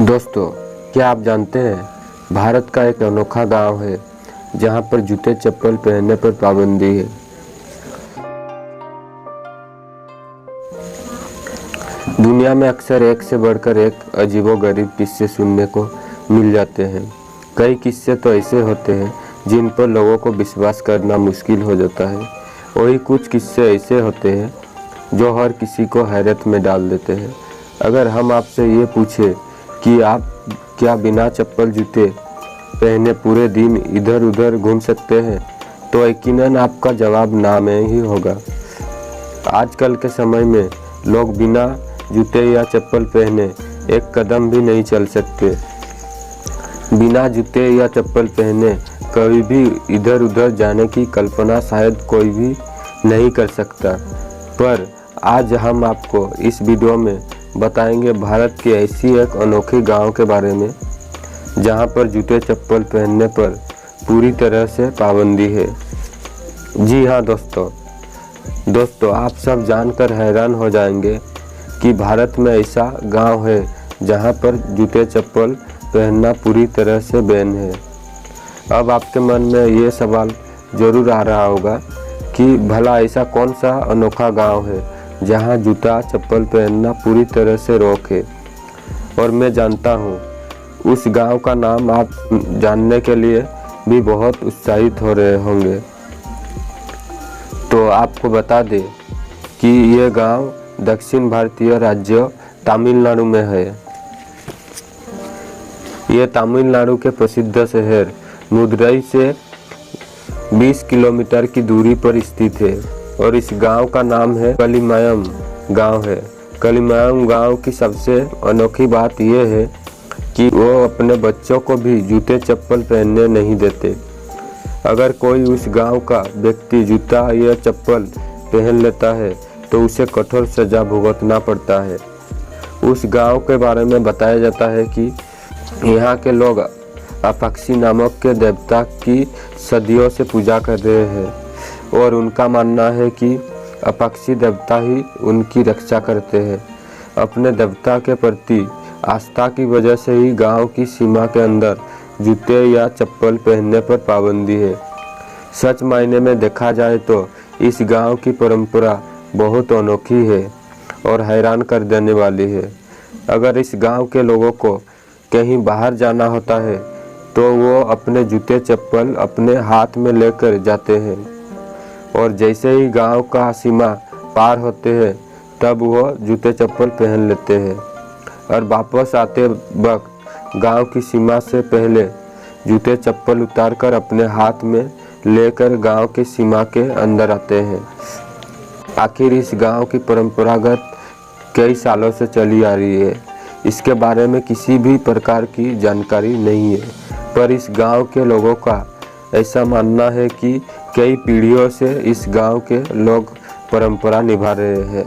दोस्तों, क्या आप जानते हैं भारत का एक अनोखा गांव है जहां पर जूते चप्पल पहनने पर पाबंदी है। दुनिया में अक्सर एक से बढ़कर एक अजीबोगरीब किस्से सुनने को मिल जाते हैं। कई किस्से तो ऐसे होते हैं जिन पर लोगों को विश्वास करना मुश्किल हो जाता है। वही कुछ किस्से ऐसे होते हैं जो हर किसी को हैरत में डाल देते हैं। अगर हम आपसे ये पूछे कि आप क्या बिना चप्पल जूते पहने पूरे दिन इधर उधर घूम सकते हैं, तो यकीनन आपका जवाब ना में ही होगा। आजकल के समय में लोग बिना जूते या चप्पल पहने एक कदम भी नहीं चल सकते। बिना जूते या चप्पल पहने कभी भी इधर उधर जाने की कल्पना शायद कोई भी नहीं कर सकता। पर आज हम आपको इस वीडियो में बताएंगे भारत की ऐसी एक अनोखी गांव के बारे में जहां पर जूते चप्पल पहनने पर पूरी तरह से पाबंदी है। जी हाँ दोस्तों, आप सब जानकर हैरान हो जाएंगे कि भारत में ऐसा गांव है जहां पर जूते चप्पल पहनना पूरी तरह से बैन है। अब आपके मन में ये सवाल जरूर आ रहा होगा कि भला ऐसा कौन सा अनोखा गांव है जहां जूता चप्पल पहनना पूरी तरह से रोक है। और मैं जानता हूं उस गांव का नाम आप जानने के लिए भी बहुत उत्साहित हो रहे होंगे। तो आपको बता दें कि ये गांव दक्षिण भारतीय राज्य तमिलनाडु में है। ये तमिलनाडु के प्रसिद्ध शहर मदुरई से 20 किलोमीटर की दूरी पर स्थित है और इस गांव का नाम है कलिमायम गांव है। कलिमायम गांव की सबसे अनोखी बात यह है कि वो अपने बच्चों को भी जूते चप्पल पहनने नहीं देते। अगर कोई उस गांव का व्यक्ति जूता या चप्पल पहन लेता है तो उसे कठोर सजा भुगतना पड़ता है। उस गांव के बारे में बताया जाता है कि यहाँ के लोग अपक्षी नामक के देवता की सदियों से पूजा कर रहे हैं और उनका मानना है कि अपक्षी देवता ही उनकी रक्षा करते हैं। अपने देवता के प्रति आस्था की वजह से ही गांव की सीमा के अंदर जूते या चप्पल पहनने पर पाबंदी है। सच मायने में देखा जाए तो इस गांव की परंपरा बहुत अनोखी है और हैरान कर देने वाली है। अगर इस गांव के लोगों को कहीं बाहर जाना होता है तो वो अपने जूते चप्पल अपने हाथ में लेकर जाते हैं और जैसे ही गांव का सीमा पार होते हैं तब वो जूते चप्पल पहन लेते हैं और वापस आते वक्त गांव की सीमा से पहले जूते चप्पल उतारकर अपने हाथ में लेकर गांव की सीमा के अंदर आते हैं। आखिर इस गांव की परंपरागत कई सालों से चली आ रही है। इसके बारे में किसी भी प्रकार की जानकारी नहीं है, पर इस गांव के लोगों का ऐसा मानना है कि कई पीढ़ियों से इस गांव के लोग परंपरा निभा रहे हैं।